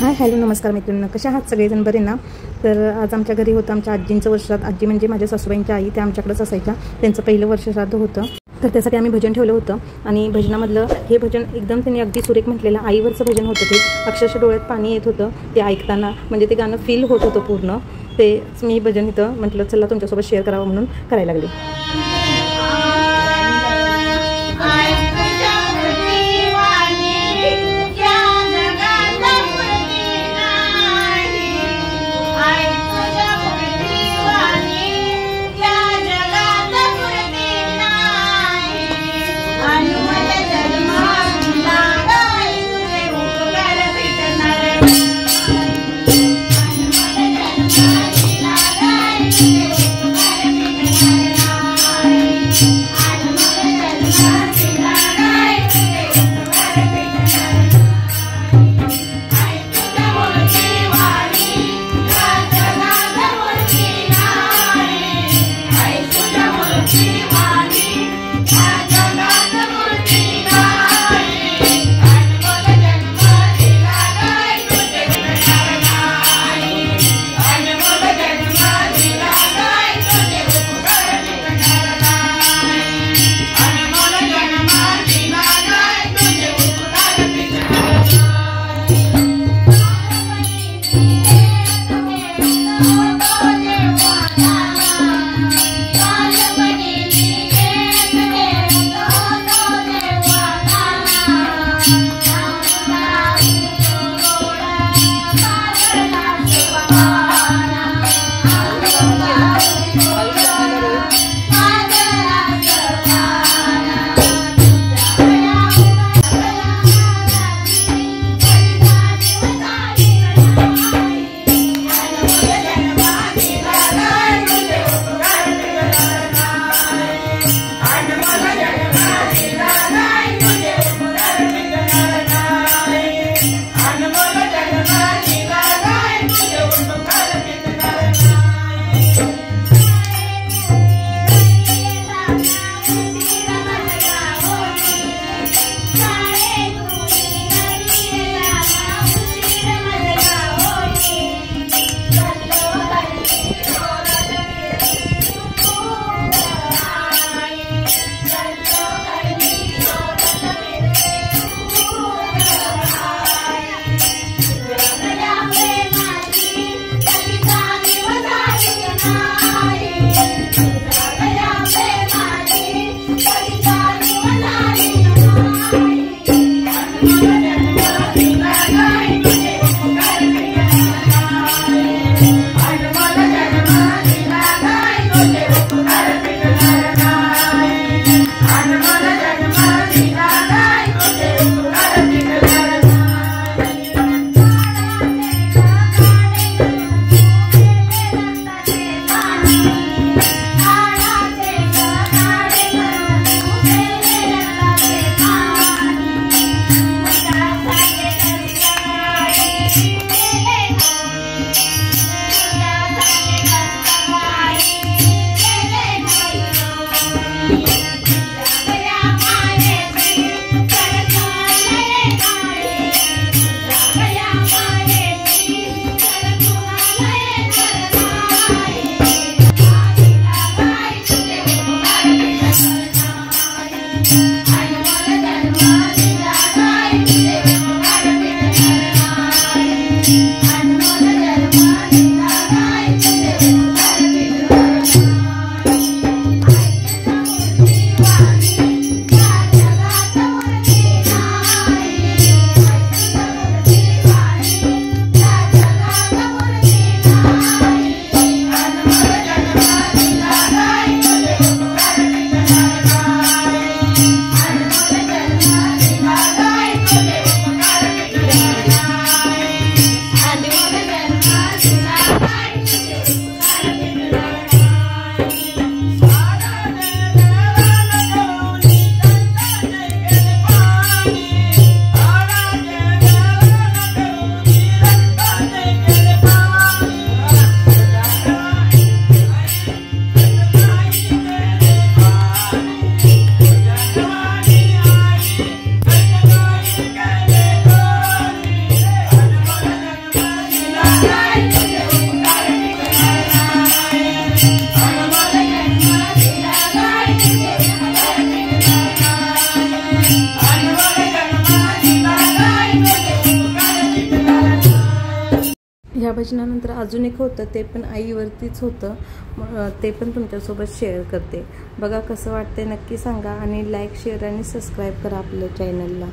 Hi hello नमस्कार मैत्रिणींनो, कशा आहात सगळेजण? बरे ना? तर आज आमच्या घरी होतं आमच्या आजींचं वर्षश्राद्ध. आजी म्हणजे माझ्या सासूबाईंच्या आई, त्या आमच्याकडेच असायच्या. त्यांचं पहिलं वर्षश्राद्ध होतं, तर त्यासाठी आम्ही भजन ठेवलं होतं. आणि भजनामधलं हे भजन एकदम त्यांनी अगदी सुरेख म्हटलेलं आईवरचं भजन होतं. ते अक्षरशः डोळ्यात पाणी येत होतं ते ऐकताना, म्हणजे ते गाणं फील होत होतं पूर्ण. ते मी भजन इथं म्हटलं चला तुमच्यासोबत शेअर करावं म्हणून करायला लागले. ह्या भजनानंतर अजून एक होतं, ते पण आईवरतीच होतं, ते पण तुमच्यासोबत शेअर करते. बघा कसं वाटतंय नक्की सांगा आणि लाईक शेअर आणि सबस्क्राईब करा आपल्या चॅनलला.